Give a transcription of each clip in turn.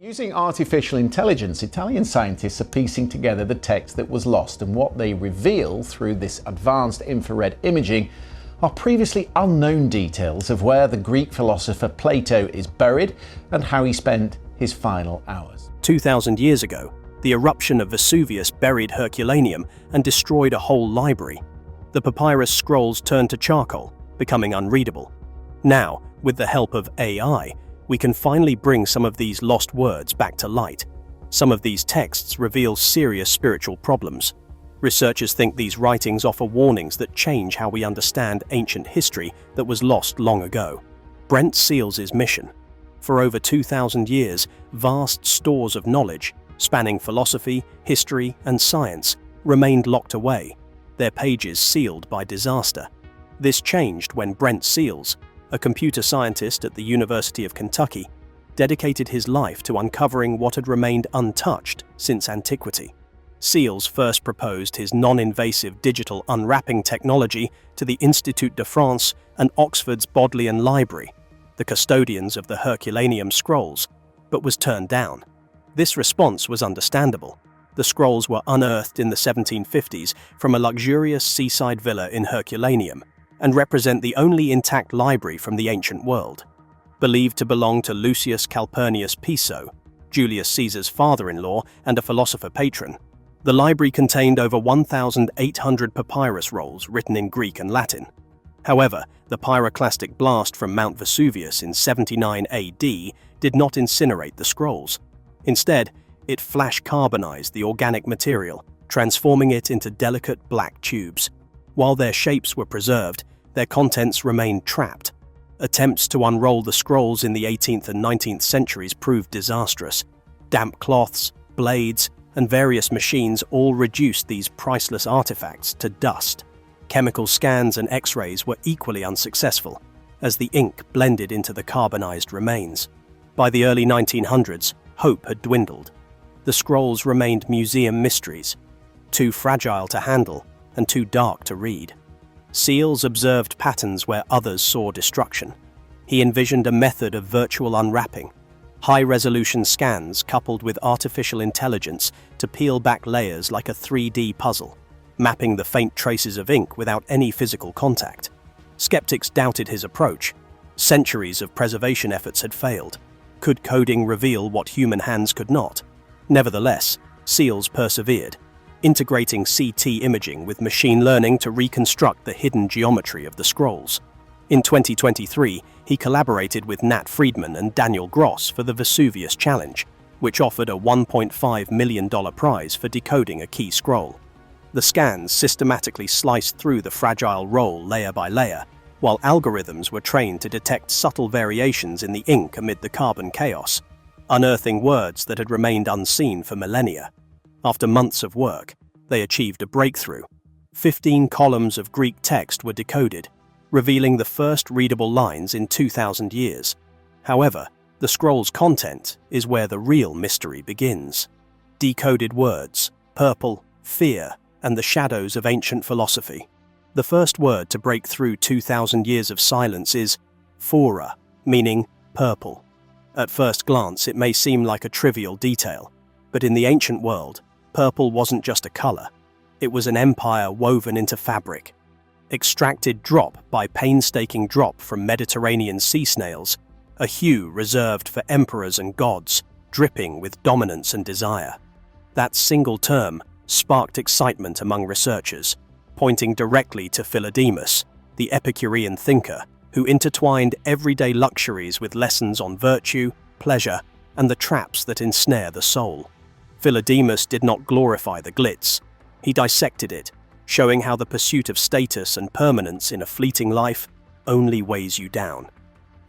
Using artificial intelligence, Italian scientists are piecing together the text that was lost, and what they reveal through this advanced infrared imaging are previously unknown details of where the Greek philosopher Plato is buried and how he spent his final hours. 2,000 years ago, the eruption of Vesuvius buried Herculaneum and destroyed a whole library. The papyrus scrolls turned to charcoal, becoming unreadable. Now, with the help of AI, we can finally bring some of these lost words back to light. Some of these texts reveal serious spiritual problems. Researchers think these writings offer warnings that change how we understand ancient history that was lost long ago. Brent Seales's mission. For over 2,000 years, vast stores of knowledge, spanning philosophy, history, and science, remained locked away, their pages sealed by disaster. This changed when Brent Seales, a computer scientist at the University of Kentucky, dedicated his life to uncovering what had remained untouched since antiquity. Seales first proposed his non-invasive digital unwrapping technology to the Institut de France and Oxford's Bodleian Library, the custodians of the Herculaneum scrolls, but was turned down. This response was understandable. The scrolls were unearthed in the 1750s from a luxurious seaside villa in Herculaneum, and represent the only intact library from the ancient world. Believed to belong to Lucius Calpurnius Piso, Julius Caesar's father-in-law and a philosopher patron, the library contained over 1,800 papyrus rolls written in Greek and Latin. However, the pyroclastic blast from Mount Vesuvius in 79 AD did not incinerate the scrolls. Instead, it flash carbonized the organic material, transforming it into delicate black tubes. While their shapes were preserved, their contents remained trapped. Attempts to unroll the scrolls in the 18th and 19th centuries proved disastrous. Damp cloths, blades, and various machines all reduced these priceless artifacts to dust. Chemical scans and X-rays were equally unsuccessful, as the ink blended into the carbonized remains. By the early 1900s, hope had dwindled. The scrolls remained museum mysteries, too fragile to handle and too dark to read. Seales observed patterns where others saw destruction. He envisioned a method of virtual unwrapping, high-resolution scans coupled with artificial intelligence to peel back layers like a 3D puzzle, mapping the faint traces of ink without any physical contact. Skeptics doubted his approach. Centuries of preservation efforts had failed. Could coding reveal what human hands could not? Nevertheless, Seales persevered, integrating CT imaging with machine learning to reconstruct the hidden geometry of the scrolls. In 2023, he collaborated with Nat Friedman and Daniel Gross for the Vesuvius Challenge, which offered a $1.5 million prize for decoding a key scroll. The scans systematically sliced through the fragile roll layer by layer, while algorithms were trained to detect subtle variations in the ink amid the carbon chaos, unearthing words that had remained unseen for millennia. After months of work, they achieved a breakthrough. 15 columns of Greek text were decoded, revealing the first readable lines in 2,000 years. However, the scroll's content is where the real mystery begins. Decoded words, purple, fear, and the shadows of ancient philosophy. The first word to break through 2,000 years of silence is phora, meaning purple. At first glance, it may seem like a trivial detail, but in the ancient world, purple wasn't just a color. It was an empire woven into fabric. Extracted drop by painstaking drop from Mediterranean sea snails, a hue reserved for emperors and gods, dripping with dominance and desire. That single term sparked excitement among researchers, pointing directly to Philodemus, the Epicurean thinker, who intertwined everyday luxuries with lessons on virtue, pleasure, and the traps that ensnare the soul. Philodemus did not glorify the glitz. He dissected it, showing how the pursuit of status and permanence in a fleeting life only weighs you down.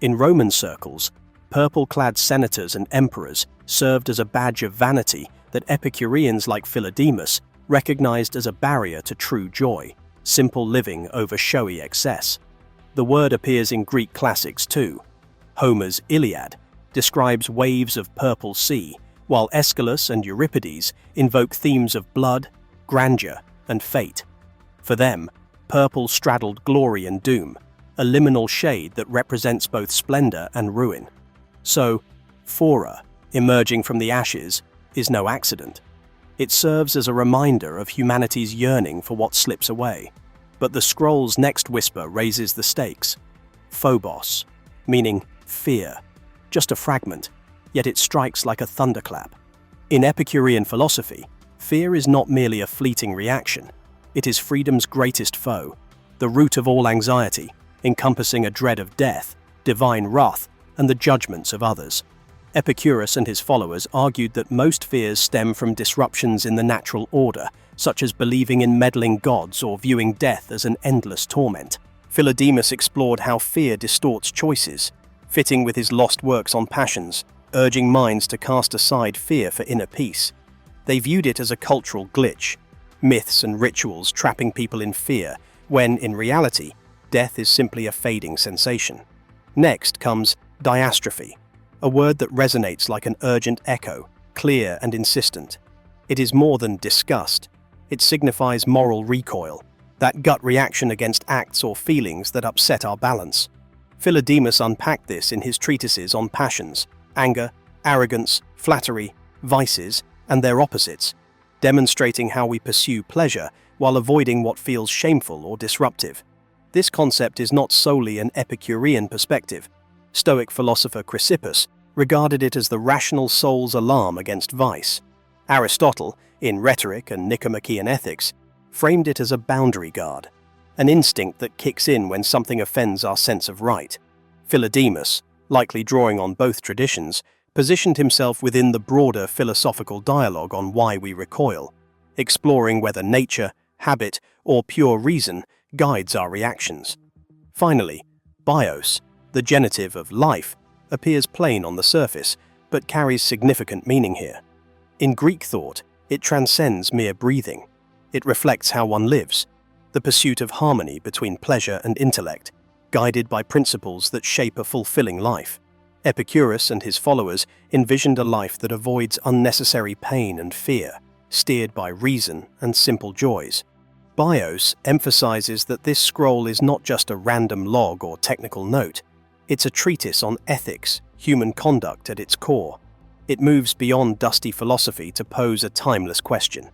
In Roman circles, purple-clad senators and emperors served as a badge of vanity that Epicureans like Philodemus recognized as a barrier to true joy, simple living over showy excess. The word appears in Greek classics too. Homer's Iliad describes waves of purple sea, while Aeschylus and Euripides invoke themes of blood, grandeur, and fate. For them, purple straddled glory and doom, a liminal shade that represents both splendor and ruin. So, phora, emerging from the ashes, is no accident. It serves as a reminder of humanity's yearning for what slips away. But the scroll's next whisper raises the stakes. Phobos, meaning fear. Just a fragment, yet it strikes like a thunderclap. In Epicurean philosophy, fear is not merely a fleeting reaction. It is freedom's greatest foe, the root of all anxiety, encompassing a dread of death, divine wrath, and the judgments of others. Epicurus and his followers argued that most fears stem from disruptions in the natural order, such as believing in meddling gods or viewing death as an endless torment. Philodemus explored how fear distorts choices, fitting with his lost works on passions, urging minds to cast aside fear for inner peace. They viewed it as a cultural glitch, myths and rituals trapping people in fear, when, in reality, death is simply a fading sensation. Next comes diastrophe, a word that resonates like an urgent echo, clear and insistent. It is more than disgust. It signifies moral recoil, that gut reaction against acts or feelings that upset our balance. Philodemus unpacked this in his treatises on passions, anger, arrogance, flattery, vices, and their opposites, demonstrating how we pursue pleasure while avoiding what feels shameful or disruptive. This concept is not solely an Epicurean perspective. Stoic philosopher Chrysippus regarded it as the rational soul's alarm against vice. Aristotle, in Rhetoric and Nicomachean Ethics, framed it as a boundary guard, an instinct that kicks in when something offends our sense of right. Philodemus, likely drawing on both traditions, positioned himself within the broader philosophical dialogue on why we recoil, exploring whether nature, habit, or pure reason guides our reactions. Finally, bios, the genitive of life, appears plain on the surface, but carries significant meaning here. In Greek thought, it transcends mere breathing. It reflects how one lives, the pursuit of harmony between pleasure and intellect, guided by principles that shape a fulfilling life. Epicurus and his followers envisioned a life that avoids unnecessary pain and fear, steered by reason and simple joys. Bios emphasizes that this scroll is not just a random log or technical note. It's a treatise on ethics, human conduct at its core. It moves beyond dusty philosophy to pose a timeless question.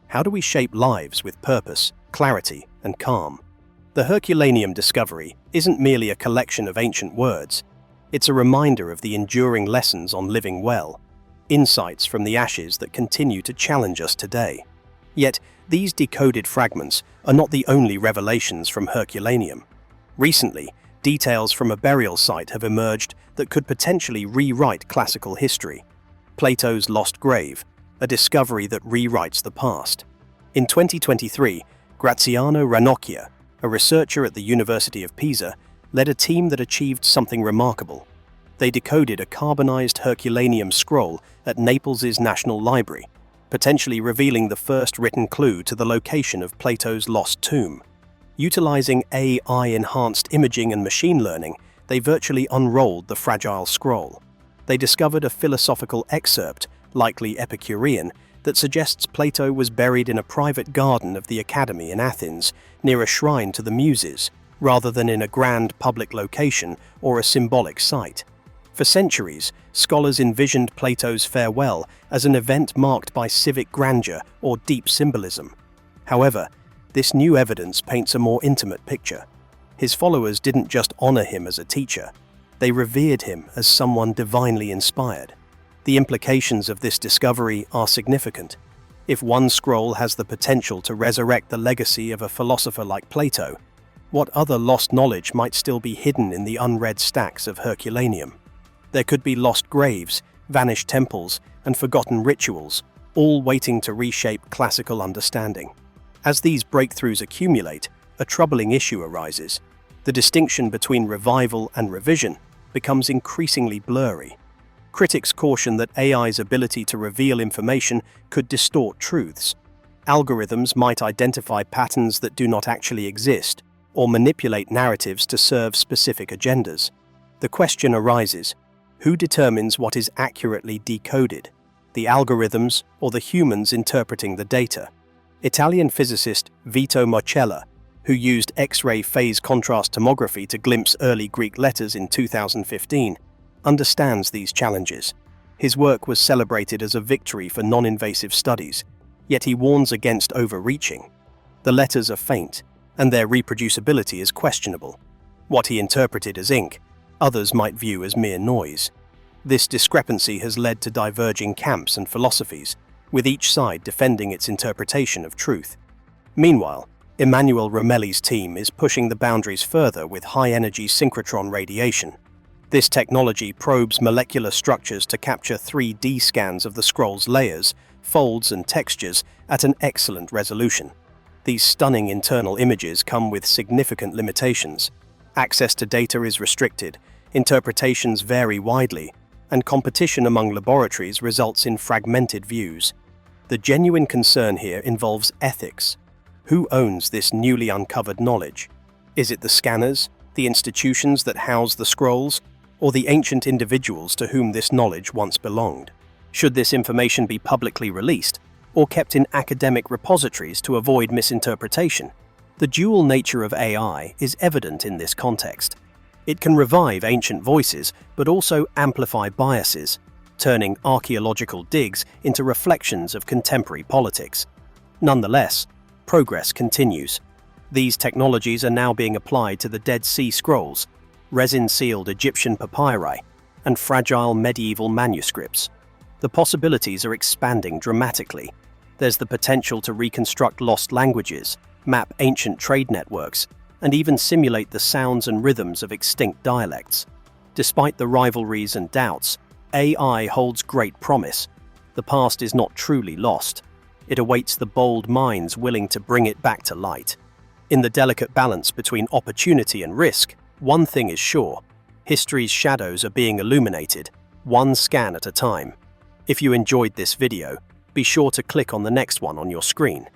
How do we shape lives with purpose, clarity, and calm? The Herculaneum discovery isn't merely a collection of ancient words. It's a reminder of the enduring lessons on living well, insights from the ashes that continue to challenge us today. Yet, these decoded fragments are not the only revelations from Herculaneum. Recently, details from a burial site have emerged that could potentially rewrite classical history. Plato's lost grave, a discovery that rewrites the past. In 2023, Graziano Ranocchia, a researcher at the University of Pisa, led a team that achieved something remarkable. They decoded a carbonized Herculaneum scroll at Naples' National Library, potentially revealing the first written clue to the location of Plato's lost tomb. Utilizing AI-enhanced imaging and machine learning, they virtually unrolled the fragile scroll. They discovered a philosophical excerpt, likely Epicurean, that suggests Plato was buried in a private garden of the Academy in Athens, near a shrine to the Muses, rather than in a grand public location or a symbolic site. For centuries, scholars envisioned Plato's farewell as an event marked by civic grandeur or deep symbolism. However, this new evidence paints a more intimate picture. His followers didn't just honor him as a teacher, they revered him as someone divinely inspired. The implications of this discovery are significant. If one scroll has the potential to resurrect the legacy of a philosopher like Plato, what other lost knowledge might still be hidden in the unread stacks of Herculaneum? There could be lost graves, vanished temples, and forgotten rituals, all waiting to reshape classical understanding. As these breakthroughs accumulate, a troubling issue arises. The distinction between revival and revision becomes increasingly blurry. Critics caution that AI's ability to reveal information could distort truths. Algorithms might identify patterns that do not actually exist, or manipulate narratives to serve specific agendas. The question arises, who determines what is accurately decoded? The algorithms or the humans interpreting the data? Italian physicist Vito Marcella, who used X-ray phase contrast tomography to glimpse early Greek letters in 2015, understands these challenges. His work was celebrated as a victory for non-invasive studies, yet he warns against overreaching. The letters are faint, and their reproducibility is questionable. What he interpreted as ink, others might view as mere noise. This discrepancy has led to diverging camps and philosophies, with each side defending its interpretation of truth. Meanwhile, Emanuele Romelli's team is pushing the boundaries further with high-energy synchrotron radiation. This technology probes molecular structures to capture 3D scans of the scroll's layers, folds, and textures at an excellent resolution. These stunning internal images come with significant limitations. Access to data is restricted, interpretations vary widely, and competition among laboratories results in fragmented views. The genuine concern here involves ethics. Who owns this newly uncovered knowledge? Is it the scanners, the institutions that house the scrolls, or the ancient individuals to whom this knowledge once belonged? Should this information be publicly released, or kept in academic repositories to avoid misinterpretation? The dual nature of AI is evident in this context. It can revive ancient voices, but also amplify biases, turning archaeological digs into reflections of contemporary politics. Nonetheless, progress continues. These technologies are now being applied to the Dead Sea Scrolls, resin-sealed Egyptian papyri, and fragile medieval manuscripts. The possibilities are expanding dramatically. There's the potential to reconstruct lost languages, map ancient trade networks, and even simulate the sounds and rhythms of extinct dialects. Despite the rivalries and doubts, AI holds great promise. The past is not truly lost. It awaits the bold minds willing to bring it back to light. In the delicate balance between opportunity and risk, one thing is sure: history's shadows are being illuminated, one scan at a time. If you enjoyed this video, be sure to click on the next one on your screen.